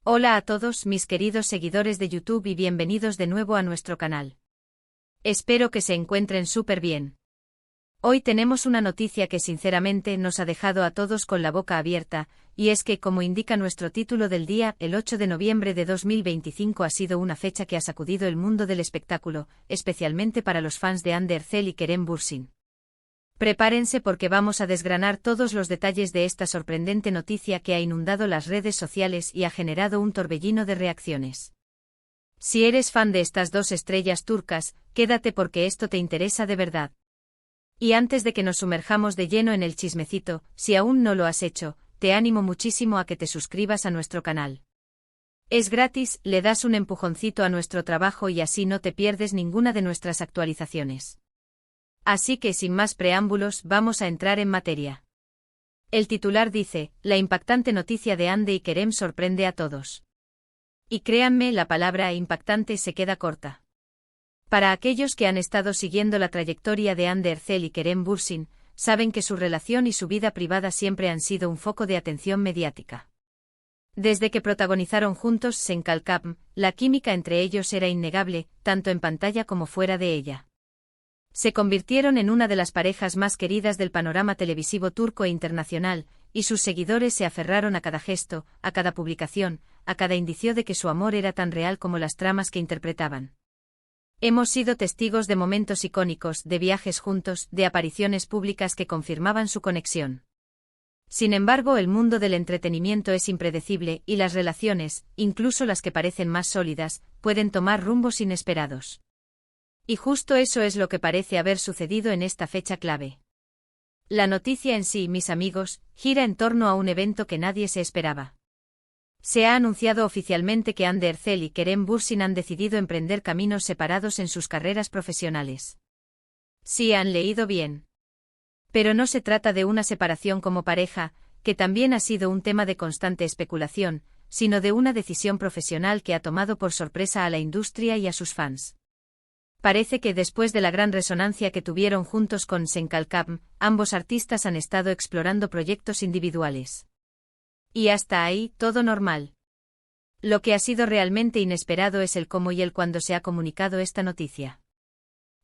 Hola a todos mis queridos seguidores de YouTube y bienvenidos de nuevo a nuestro canal. Espero que se encuentren súper bien. Hoy tenemos una noticia que sinceramente nos ha dejado a todos con la boca abierta, y es que, como indica nuestro título del día, el 8 de noviembre de 2025 ha sido una fecha que ha sacudido el mundo del espectáculo, especialmente para los fans de Ander Zel y Kerem Bürsin. Prepárense porque vamos a desgranar todos los detalles de esta sorprendente noticia que ha inundado las redes sociales y ha generado un torbellino de reacciones. Si eres fan de estas dos estrellas turcas, quédate porque esto te interesa de verdad. Y antes de que nos sumerjamos de lleno en el chismecito, si aún no lo has hecho, te animo muchísimo a que te suscribas a nuestro canal. Es gratis, le das un empujoncito a nuestro trabajo y así no te pierdes ninguna de nuestras actualizaciones. Así que sin más preámbulos vamos a entrar en materia. El titular dice, la impactante noticia de Hande y Kerem sorprende a todos. Y créanme, la palabra impactante se queda corta. Para aquellos que han estado siguiendo la trayectoria de Ander Zel y Kerem Bürsin, saben que su relación y su vida privada siempre han sido un foco de atención mediática. Desde que protagonizaron juntos Sen Kalkam, la química entre ellos era innegable, tanto en pantalla como fuera de ella. Se convirtieron en una de las parejas más queridas del panorama televisivo turco e internacional, y sus seguidores se aferraron a cada gesto, a cada publicación, a cada indicio de que su amor era tan real como las tramas que interpretaban. Hemos sido testigos de momentos icónicos, de viajes juntos, de apariciones públicas que confirmaban su conexión. Sin embargo, el mundo del entretenimiento es impredecible y las relaciones, incluso las que parecen más sólidas, pueden tomar rumbos inesperados. Y justo eso es lo que parece haber sucedido en esta fecha clave. La noticia en sí, mis amigos, gira en torno a un evento que nadie se esperaba. Se ha anunciado oficialmente que Ander Zel y Kerem Bürsin han decidido emprender caminos separados en sus carreras profesionales. Sí, han leído bien. Pero no se trata de una separación como pareja, que también ha sido un tema de constante especulación, sino de una decisión profesional que ha tomado por sorpresa a la industria y a sus fans. Parece que después de la gran resonancia que tuvieron juntos con Sen Kalkam, ambos artistas han estado explorando proyectos individuales. Y hasta ahí, todo normal. Lo que ha sido realmente inesperado es el cómo y el cuándo se ha comunicado esta noticia.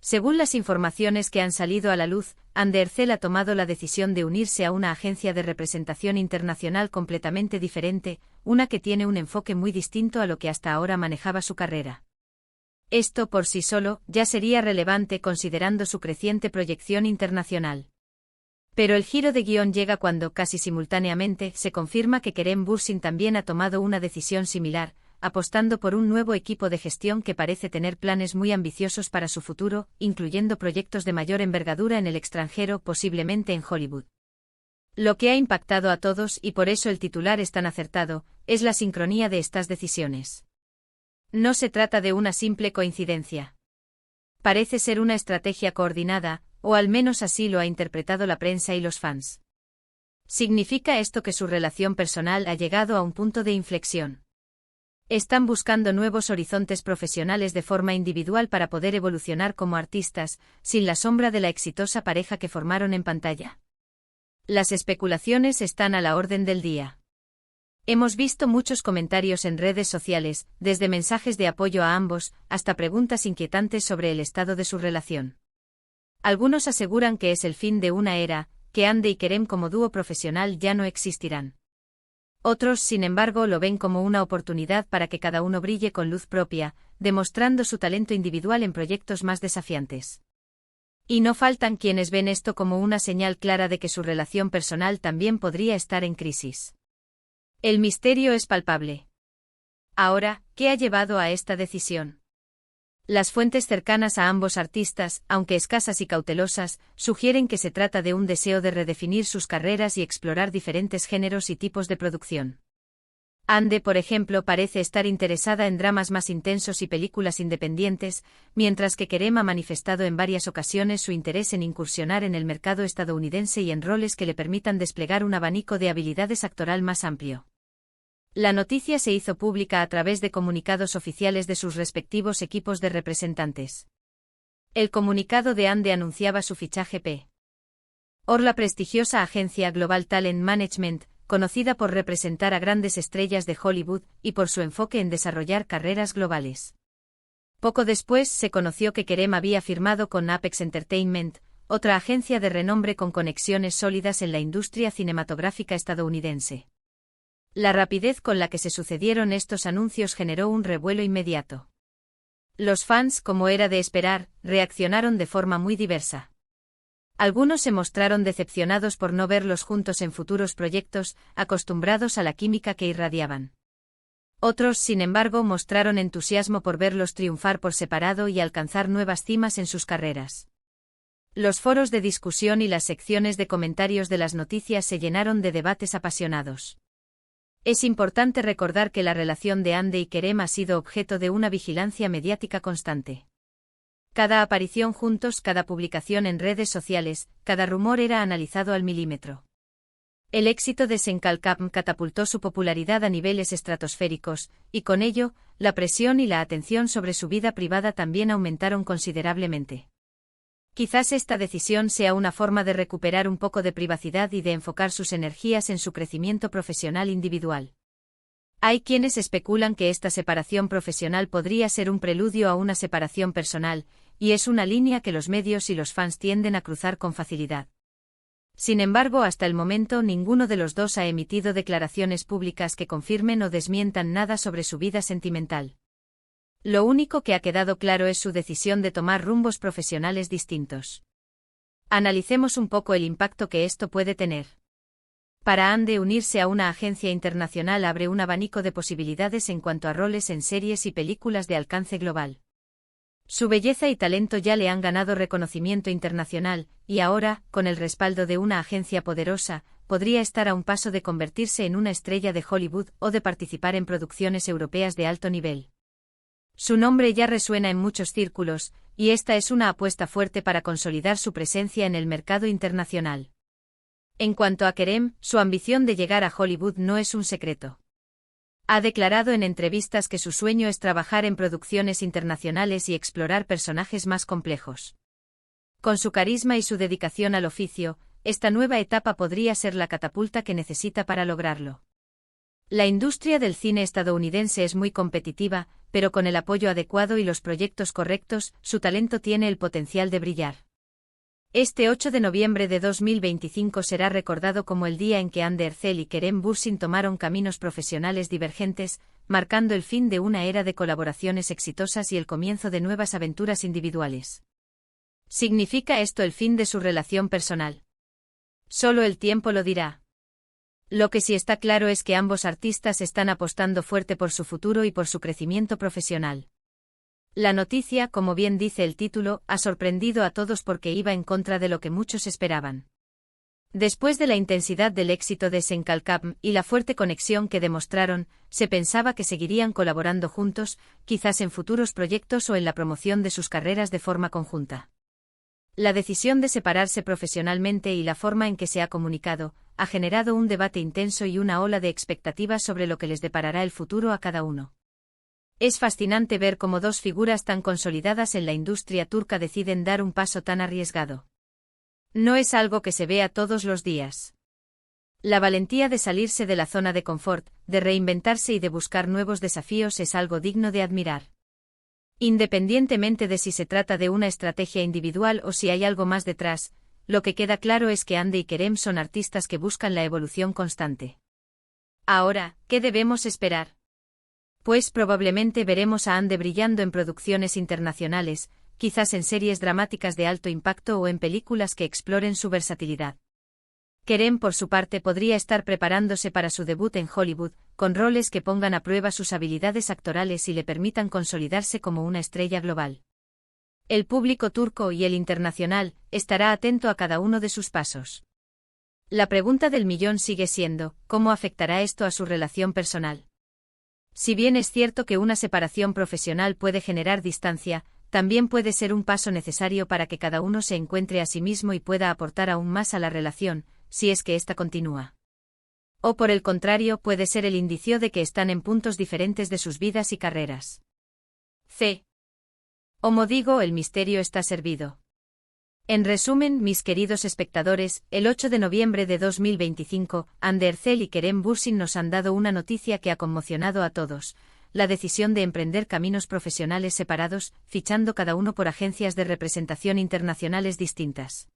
Según las informaciones que han salido a la luz, Ander Zel ha tomado la decisión de unirse a una agencia de representación internacional completamente diferente, una que tiene un enfoque muy distinto a lo que hasta ahora manejaba su carrera. Esto por sí solo ya sería relevante considerando su creciente proyección internacional. Pero el giro de guión llega cuando, casi simultáneamente, se confirma que Kerem Bürsin también ha tomado una decisión similar, apostando por un nuevo equipo de gestión que parece tener planes muy ambiciosos para su futuro, incluyendo proyectos de mayor envergadura en el extranjero, posiblemente en Hollywood. Lo que ha impactado a todos, y por eso el titular es tan acertado, es la sincronía de estas decisiones. No se trata de una simple coincidencia. Parece ser una estrategia coordinada, o al menos así lo ha interpretado la prensa y los fans. ¿Significa esto que su relación personal ha llegado a un punto de inflexión? Están buscando nuevos horizontes profesionales de forma individual para poder evolucionar como artistas, sin la sombra de la exitosa pareja que formaron en pantalla. Las especulaciones están a la orden del día. Hemos visto muchos comentarios en redes sociales, desde mensajes de apoyo a ambos, hasta preguntas inquietantes sobre el estado de su relación. Algunos aseguran que es el fin de una era, que Hande y Kerem como dúo profesional ya no existirán. Otros, sin embargo, lo ven como una oportunidad para que cada uno brille con luz propia, demostrando su talento individual en proyectos más desafiantes. Y no faltan quienes ven esto como una señal clara de que su relación personal también podría estar en crisis. El misterio es palpable. Ahora, ¿qué ha llevado a esta decisión? Las fuentes cercanas a ambos artistas, aunque escasas y cautelosas, sugieren que se trata de un deseo de redefinir sus carreras y explorar diferentes géneros y tipos de producción. Hande, por ejemplo, parece estar interesada en dramas más intensos y películas independientes, mientras que Kerem ha manifestado en varias ocasiones su interés en incursionar en el mercado estadounidense y en roles que le permitan desplegar un abanico de habilidades actoral más amplio. La noticia se hizo pública a través de comunicados oficiales de sus respectivos equipos de representantes. El comunicado de Hande anunciaba su fichaje por la prestigiosa agencia Global Talent Management, conocida por representar a grandes estrellas de Hollywood y por su enfoque en desarrollar carreras globales. Poco después se conoció que Kerem había firmado con Apex Entertainment, otra agencia de renombre con conexiones sólidas en la industria cinematográfica estadounidense. La rapidez con la que se sucedieron estos anuncios generó un revuelo inmediato. Los fans, como era de esperar, reaccionaron de forma muy diversa. Algunos se mostraron decepcionados por no verlos juntos en futuros proyectos, acostumbrados a la química que irradiaban. Otros, sin embargo, mostraron entusiasmo por verlos triunfar por separado y alcanzar nuevas cimas en sus carreras. Los foros de discusión y las secciones de comentarios de las noticias se llenaron de debates apasionados. Es importante recordar que la relación de Hande y Kerem ha sido objeto de una vigilancia mediática constante. Cada aparición juntos, cada publicación en redes sociales, cada rumor era analizado al milímetro. El éxito de Senkalkam catapultó su popularidad a niveles estratosféricos, y con ello, la presión y la atención sobre su vida privada también aumentaron considerablemente. Quizás esta decisión sea una forma de recuperar un poco de privacidad y de enfocar sus energías en su crecimiento profesional individual. Hay quienes especulan que esta separación profesional podría ser un preludio a una separación personal, y es una línea que los medios y los fans tienden a cruzar con facilidad. Sin embargo, hasta el momento ninguno de los dos ha emitido declaraciones públicas que confirmen o desmientan nada sobre su vida sentimental. Lo único que ha quedado claro es su decisión de tomar rumbos profesionales distintos. Analicemos un poco el impacto que esto puede tener. Para Hande, unirse a una agencia internacional abre un abanico de posibilidades en cuanto a roles en series y películas de alcance global. Su belleza y talento ya le han ganado reconocimiento internacional, y ahora, con el respaldo de una agencia poderosa, podría estar a un paso de convertirse en una estrella de Hollywood o de participar en producciones europeas de alto nivel. Su nombre ya resuena en muchos círculos, y esta es una apuesta fuerte para consolidar su presencia en el mercado internacional. En cuanto a Kerem, su ambición de llegar a Hollywood no es un secreto. Ha declarado en entrevistas que su sueño es trabajar en producciones internacionales y explorar personajes más complejos. Con su carisma y su dedicación al oficio, esta nueva etapa podría ser la catapulta que necesita para lograrlo. La industria del cine estadounidense es muy competitiva, pero con el apoyo adecuado y los proyectos correctos, su talento tiene el potencial de brillar. Este 8 de noviembre de 2025 será recordado como el día en que Hande Erçel y Kerem Bürsin tomaron caminos profesionales divergentes, marcando el fin de una era de colaboraciones exitosas y el comienzo de nuevas aventuras individuales. ¿Significa esto el fin de su relación personal? Solo el tiempo lo dirá. Lo que sí está claro es que ambos artistas están apostando fuerte por su futuro y por su crecimiento profesional. La noticia, como bien dice el título, ha sorprendido a todos porque iba en contra de lo que muchos esperaban. Después de la intensidad del éxito de Senkalkam y la fuerte conexión que demostraron, se pensaba que seguirían colaborando juntos, quizás en futuros proyectos o en la promoción de sus carreras de forma conjunta. La decisión de separarse profesionalmente y la forma en que se ha comunicado, ha generado un debate intenso y una ola de expectativas sobre lo que les deparará el futuro a cada uno. Es fascinante ver cómo dos figuras tan consolidadas en la industria turca deciden dar un paso tan arriesgado. No es algo que se vea todos los días. La valentía de salirse de la zona de confort, de reinventarse y de buscar nuevos desafíos es algo digno de admirar. Independientemente de si se trata de una estrategia individual o si hay algo más detrás, lo que queda claro es que Hande y Kerem son artistas que buscan la evolución constante. Ahora, ¿qué debemos esperar? Pues probablemente veremos a Hande brillando en producciones internacionales, quizás en series dramáticas de alto impacto o en películas que exploren su versatilidad. Kerem, por su parte, podría estar preparándose para su debut en Hollywood, con roles que pongan a prueba sus habilidades actorales y le permitan consolidarse como una estrella global. El público turco y el internacional estará atento a cada uno de sus pasos. La pregunta del millón sigue siendo, ¿cómo afectará esto a su relación personal? Si bien es cierto que una separación profesional puede generar distancia, también puede ser un paso necesario para que cada uno se encuentre a sí mismo y pueda aportar aún más a la relación, si es que ésta continúa. O por el contrario, puede ser el indicio de que están en puntos diferentes de sus vidas y carreras. Como digo, el misterio está servido. En resumen, mis queridos espectadores, el 8 de noviembre de 2025, Ander Zel y Kerem Bürsin nos han dado una noticia que ha conmocionado a todos: la decisión de emprender caminos profesionales separados, fichando cada uno por agencias de representación internacionales distintas.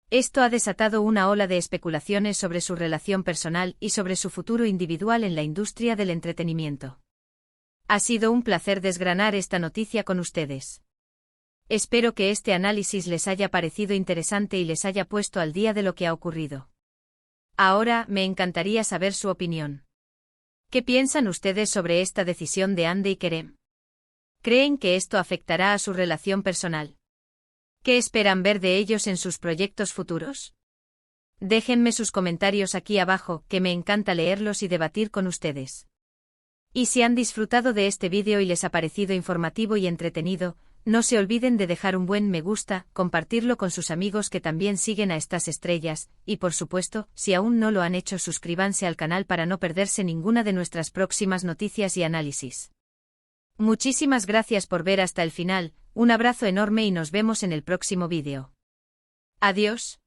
Esto ha desatado una ola de especulaciones sobre su relación personal y sobre su futuro individual en la industria del entretenimiento. Ha sido un placer desgranar esta noticia con ustedes. Espero que este análisis les haya parecido interesante y les haya puesto al día de lo que ha ocurrido. Ahora, me encantaría saber su opinión. ¿Qué piensan ustedes sobre esta decisión de Hande y Kerem? ¿Creen que esto afectará a su relación personal? ¿Qué esperan ver de ellos en sus proyectos futuros? Déjenme sus comentarios aquí abajo, que me encanta leerlos y debatir con ustedes. Y si han disfrutado de este vídeo y les ha parecido informativo y entretenido, no se olviden de dejar un buen me gusta, compartirlo con sus amigos que también siguen a estas estrellas, y por supuesto, si aún no lo han hecho, suscríbanse al canal para no perderse ninguna de nuestras próximas noticias y análisis. Muchísimas gracias por ver hasta el final, un abrazo enorme y nos vemos en el próximo vídeo. Adiós.